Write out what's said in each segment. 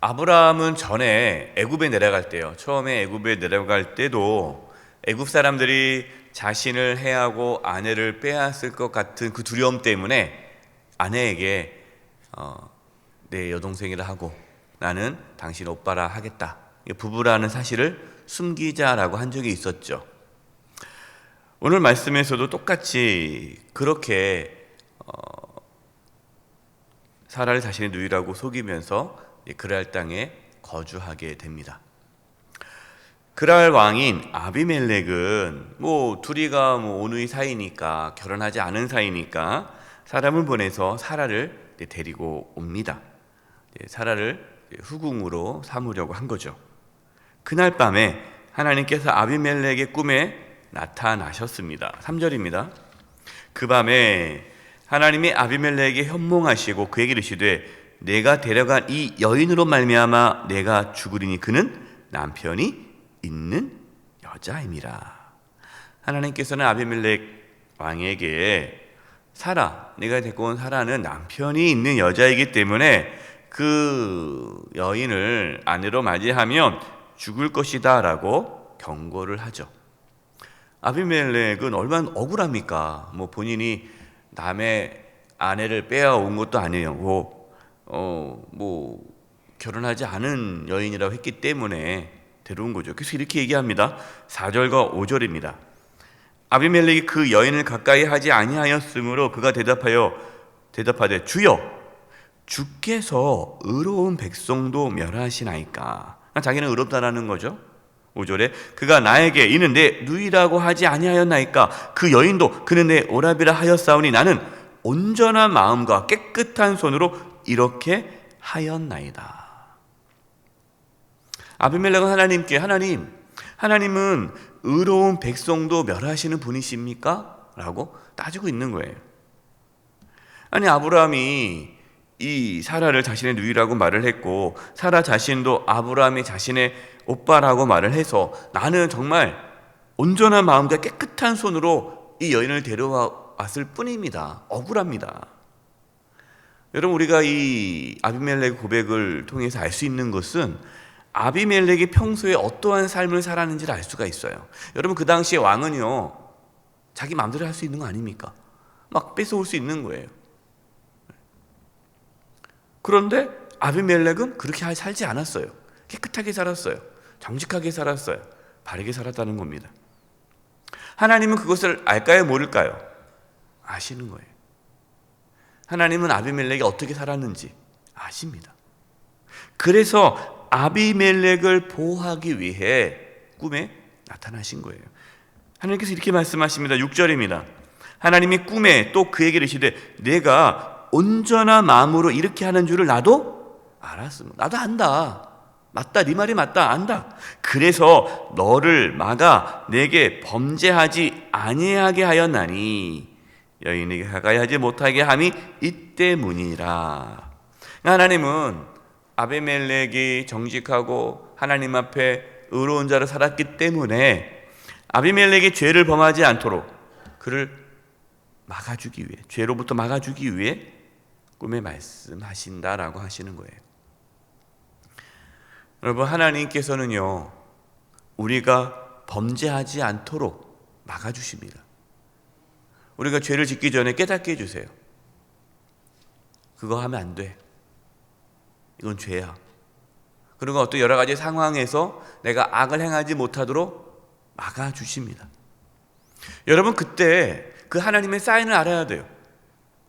아브라함은 전에 애굽에 내려갈 때요. 처음에 애굽에 내려갈 때도 애굽 사람들이 자신을 해하고 아내를 빼앗을 것 같은 그 두려움 때문에 아내에게 내 여동생이라 하고 나는 당신 오빠라 하겠다. 부부라는 사실을 숨기자라고 한 적이 있었죠. 오늘 말씀에서도 똑같이 그렇게 사라를 자신의 누이라고 속이면서 그랄 땅에 거주하게 됩니다. 그랄 왕인 아비멜렉은 둘이가 어느 사이니까, 결혼하지 않은 사이니까 사람을 보내서 사라를 데리고 옵니다. 사라를 후궁으로 삼으려고 한 거죠. 그날 밤에 하나님께서 아비멜렉의 꿈에 나타나셨습니다. 3절입니다. 그 밤에 하나님이 아비멜렉에게 현몽하시고 그에게 이르시되 내가 데려간 이 여인으로 말미암아 내가 죽으리니 그는 남편이 있는 여자임이라. 하나님께서는 아비멜렉 왕에게 사라, 내가 데리고 온 사라는 남편이 있는 여자이기 때문에 그 여인을 아내로 맞이하면 죽을 것이다 라고 경고를 하죠. 아비멜렉은 얼마나 억울합니까? 본인이 남의 아내를 빼앗아온 것도 아니고 결혼하지 않은 여인이라고 했기 때문에 데려온 거죠. 그래서 이렇게 얘기합니다. 4절과 5절입니다. 아비멜렉이 그 여인을 가까이 하지 아니하였으므로 그가 대답하되 주여, 주께서 의로운 백성도 멸하시나이까. 자기는 의롭다라는 거죠. 5절에 그가 나에게 이는 내 누이라고 하지 아니하였나이까. 그 여인도 그는 내 오라비라 하였사오니 나는 온전한 마음과 깨끗한 손으로 이렇게 하였나이다. 아비멜렉은 하나님께 하나님은 의로운 백성도 멸하시는 분이십니까? 라고 따지고 있는 거예요. 아니, 아브라함이 이 사라를 자신의 누이라고 말을 했고 사라 자신도 아브라함이 자신의 오빠라고 말을 해서 나는 정말 온전한 마음과 깨끗한 손으로 이 여인을 데려왔을 뿐입니다. 억울합니다. 여러분, 우리가 이 아비멜렉 고백을 통해서 알 수 있는 것은 아비멜렉이 평소에 어떠한 삶을 살았는지를 알 수가 있어요. 여러분, 그 당시에 왕은요 자기 마음대로 할 수 있는 거 아닙니까? 막 뺏어올 수 있는 거예요. 그런데 아비멜렉은 그렇게 살지 않았어요. 깨끗하게 살았어요. 정직하게 살았어요. 바르게 살았다는 겁니다. 하나님은 그것을 알까요, 모를까요? 아시는 거예요. 하나님은 아비멜렉이 어떻게 살았는지 아십니다. 그래서 아비멜렉을 보호하기 위해 꿈에 나타나신 거예요. 하나님께서 이렇게 말씀하십니다. 6절입니다. 하나님이 꿈에 또 그에게 이르시되 내가 온전한 마음으로 이렇게 하는 줄을 나도 알았습니다. 나도 안다. 맞다. 네 말이 맞다. 안다. 그래서 너를 막아 내게 범죄하지 아니하게 하였나니 여인에게 가까이 하지 못하게 함이 이때문이라. 하나님은 아비멜렉이 정직하고 하나님 앞에 의로운 자로 살았기 때문에 아비멜렉이 죄를 범하지 않도록 그를 막아주기 위해, 죄로부터 막아주기 위해 꿈에 말씀하신다라고 하시는 거예요. 여러분, 하나님께서는요 우리가 범죄하지 않도록 막아주십니다. 우리가 죄를 짓기 전에 깨닫게 해주세요. 그거 하면 안 돼. 이건 죄야. 그리고 어떤 여러 가지 상황에서 내가 악을 행하지 못하도록 막아주십니다. 여러분, 그때 그 하나님의 사인을 알아야 돼요.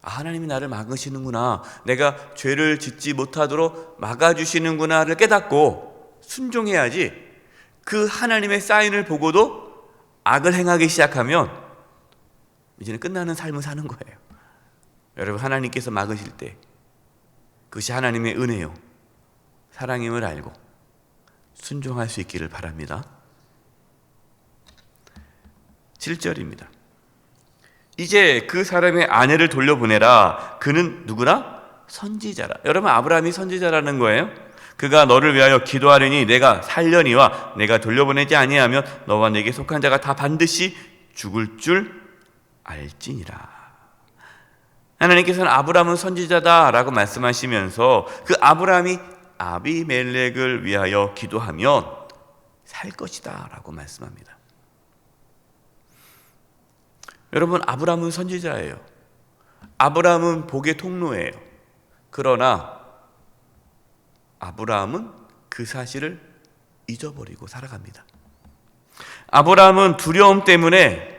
하나님이 나를 막으시는구나, 내가 죄를 짓지 못하도록 막아주시는구나를 깨닫고 순종해야지. 그 하나님의 사인을 보고도 악을 행하기 시작하면 이제는 끝나는 삶을 사는 거예요. 여러분, 하나님께서 막으실 때 그것이 하나님의 은혜요 사랑임을 알고 순종할 수 있기를 바랍니다. 7절입니다. 이제 그 사람의 아내를 돌려보내라. 그는 누구라? 선지자라. 여러분, 아브라함이 선지자라는 거예요. 그가 너를 위하여 기도하려니 내가 살려니와 내가 돌려보내지 아니하면 너와 내게 속한 자가 다 반드시 죽을 줄 알지니라. 하나님께서는 아브라함은 선지자다라고 말씀하시면서 그 아브라함이 아비멜렉을 위하여 기도하면 살 것이다 라고 말씀합니다. 여러분, 아브라함은 선지자예요. 아브라함은 복의 통로예요. 그러나 아브라함은 그 사실을 잊어버리고 살아갑니다. 아브라함은 두려움 때문에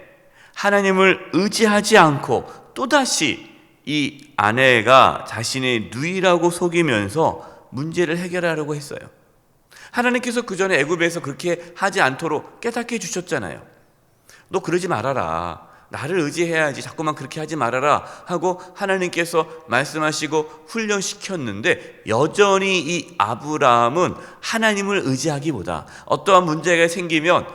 하나님을 의지하지 않고 또다시 이 아내가 자신의 누이라고 속이면서 문제를 해결하려고 했어요. 하나님께서 그 전에 애굽에서 그렇게 하지 않도록 깨닫게 해주셨잖아요. 너 그러지 말아라. 나를 의지해야지. 자꾸만 그렇게 하지 말아라 하고 하나님께서 말씀하시고 훈련시켰는데 여전히 이 아브라함은 하나님을 의지하기보다 어떠한 문제가 생기면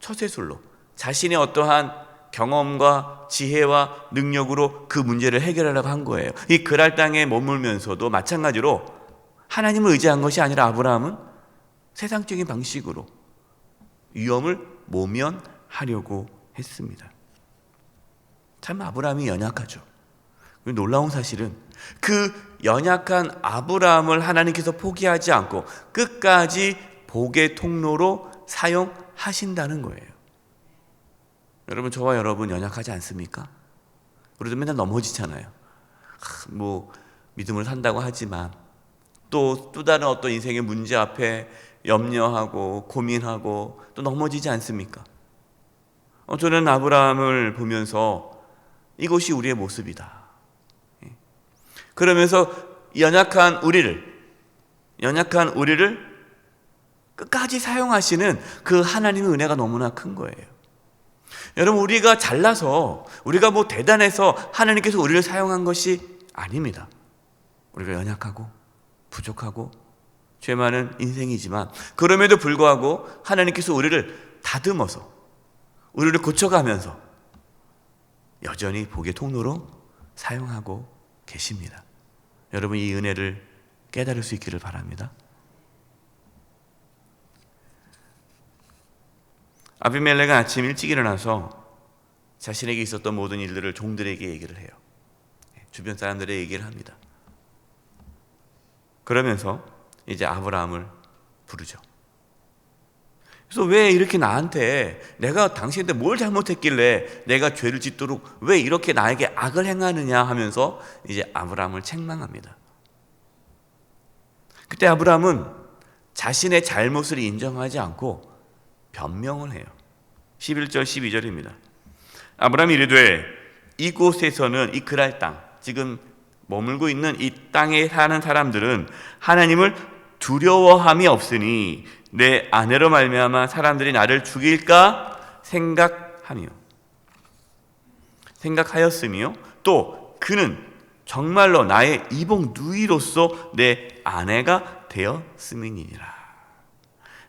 처세술로 자신의 어떠한 경험과 지혜와 능력으로 그 문제를 해결하려고 한 거예요. 이 그랄 땅에 머물면서도 마찬가지로 하나님을 의지한 것이 아니라 아브라함은 세상적인 방식으로 위험을 모면하려고 했습니다. 참 아브라함이 연약하죠. 놀라운 사실은 그 연약한 아브라함을 하나님께서 포기하지 않고 끝까지 복의 통로로 사용하신다는 거예요. 여러분, 저와 여러분 연약하지 않습니까? 우리도 맨날 넘어지잖아요. 믿음을 산다고 하지만 또 다른 어떤 인생의 문제 앞에 염려하고 고민하고 또 넘어지지 않습니까? 저는 아브라함을 보면서 이것이 우리의 모습이다. 그러면서 연약한 우리를 끝까지 사용하시는 그 하나님의 은혜가 너무나 큰 거예요. 여러분, 우리가 잘나서 우리가 대단해서 하나님께서 우리를 사용한 것이 아닙니다. 우리가 연약하고 부족하고 죄 많은 인생이지만 그럼에도 불구하고 하나님께서 우리를 다듬어서 우리를 고쳐가면서 여전히 복의 통로로 사용하고 계십니다. 여러분, 이 은혜를 깨달을 수 있기를 바랍니다. 아비멜렉은 아침 일찍 일어나서 자신에게 있었던 모든 일들을 종들에게 얘기를 해요. 주변 사람들에게 얘기를 합니다. 그러면서 이제 아브라함을 부르죠. 그래서 왜 이렇게 나한테 내가 당신한테 뭘 잘못했길래 내가 죄를 짓도록 왜 이렇게 나에게 악을 행하느냐 하면서 이제 아브라함을 책망합니다. 그때 아브라함은 자신의 잘못을 인정하지 않고 변명을 해요. 11절 12절입니다. 아브라함이 이르되 이곳에서는 이 그랄 땅, 지금 머물고 있는 이 땅에 사는 사람들은 하나님을 두려워함이 없으니 내 아내로 말미암아 사람들이 나를 죽일까 생각하였으며 또 그는 정말로 나의 이복 누이로서 내 아내가 되었음이니라.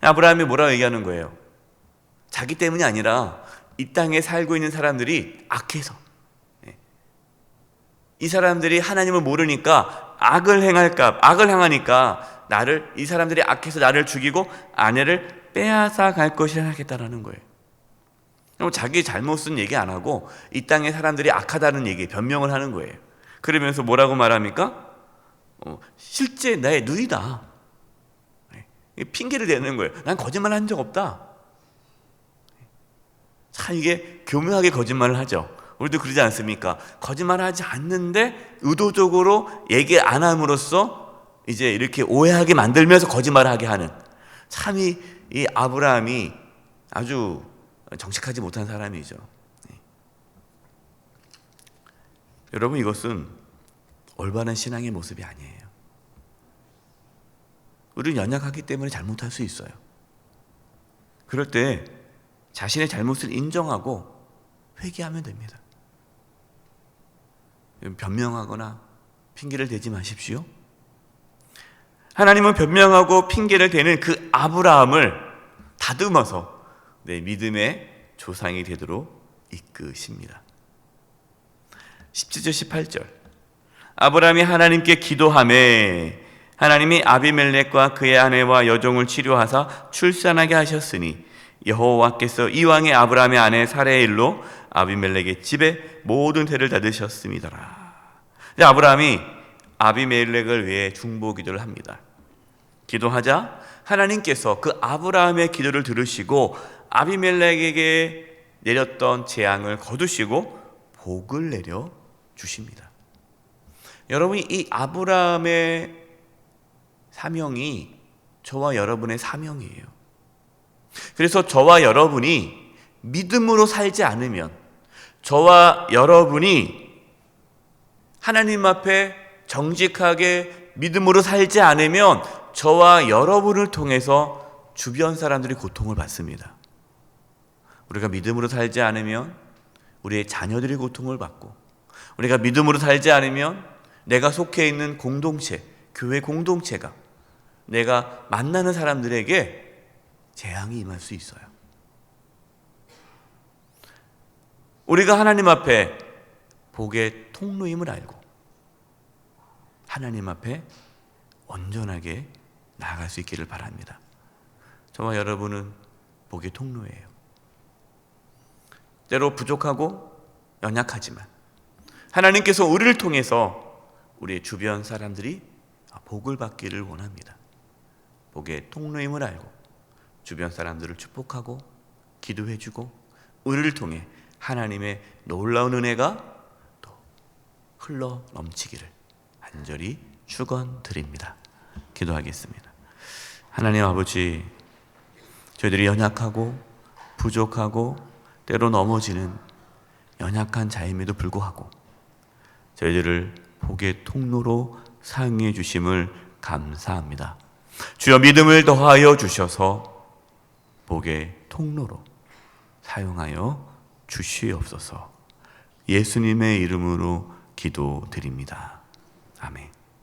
아브라함이 뭐라고 얘기하는 거예요? 자기 때문이 아니라 이 땅에 살고 있는 사람들이 악해서, 이 사람들이 하나님을 모르니까 악을 행하니까 이 사람들이 악해서 나를 죽이고 아내를 빼앗아 갈 것이라 하겠다라는 거예요. 자기 잘못은 얘기 안 하고 이 땅의 사람들이 악하다는 얘기, 변명을 하는 거예요. 그러면서 뭐라고 말합니까? 실제 나의 누이다. 핑계를 대는 거예요. 난 거짓말 한 적 없다. 참 이게 교묘하게 거짓말을 하죠. 우리도 그러지 않습니까? 거짓말하지 않는데 의도적으로 얘기 안 함으로써 이제 이렇게 오해하게 만들면서 거짓말하게 하는, 참 이 아브라함이 아주 정직하지 못한 사람이죠. 여러분, 이것은 올바른 신앙의 모습이 아니에요. 우리는 연약하기 때문에 잘못할 수 있어요. 그럴 때 자신의 잘못을 인정하고 회개하면 됩니다. 변명하거나 핑계를 대지 마십시오. 하나님은 변명하고 핑계를 대는 그 아브라함을 다듬어서 내 믿음의 조상이 되도록 이끄십니다. 17절 18절 아브라함이 하나님께 기도하매 하나님이 아비멜렉과 그의 아내와 여종을 치료하사 출산하게 하셨으니 여호와께서 이왕에 아브라함의 아내 사레의 일로 아비멜렉의 집에 모든 태를 닫으셨습니다. 아브라함이 아비멜렉을 위해 중보 기도를 합니다. 기도하자 하나님께서 그 아브라함의 기도를 들으시고 아비멜렉에게 내렸던 재앙을 거두시고 복을 내려 주십니다. 여러분이 이 아브라함의 사명이 저와 여러분의 사명이에요. 그래서 저와 여러분이 믿음으로 살지 않으면, 저와 여러분이 하나님 앞에 정직하게 믿음으로 살지 않으면 저와 여러분을 통해서 주변 사람들이 고통을 받습니다. 우리가 믿음으로 살지 않으면 우리의 자녀들이 고통을 받고, 우리가 믿음으로 살지 않으면 내가 속해 있는 공동체, 교회 공동체가, 내가 만나는 사람들에게 재앙이 임할 수 있어요. 우리가 하나님 앞에 복의 통로임을 알고 하나님 앞에 온전하게 나아갈 수 있기를 바랍니다. 저와 여러분은 복의 통로예요. 때로 부족하고 연약하지만 하나님께서 우리를 통해서 우리의 주변 사람들이 복을 받기를 원합니다. 복의 통로임을 알고 주변 사람들을 축복하고 기도해주고 우리를 통해 하나님의 놀라운 은혜가 또 흘러 넘치기를 간절히 축원드립니다. 기도하겠습니다. 하나님 아버지, 저희들이 연약하고 부족하고 때로 넘어지는 연약한 자임에도 불구하고 저희들을 복의 통로로 사용해 주심을 감사합니다. 주여 믿음을 더하여 주셔서 복의 통로로 사용하여 주시옵소서. 예수님의 이름으로 기도드립니다.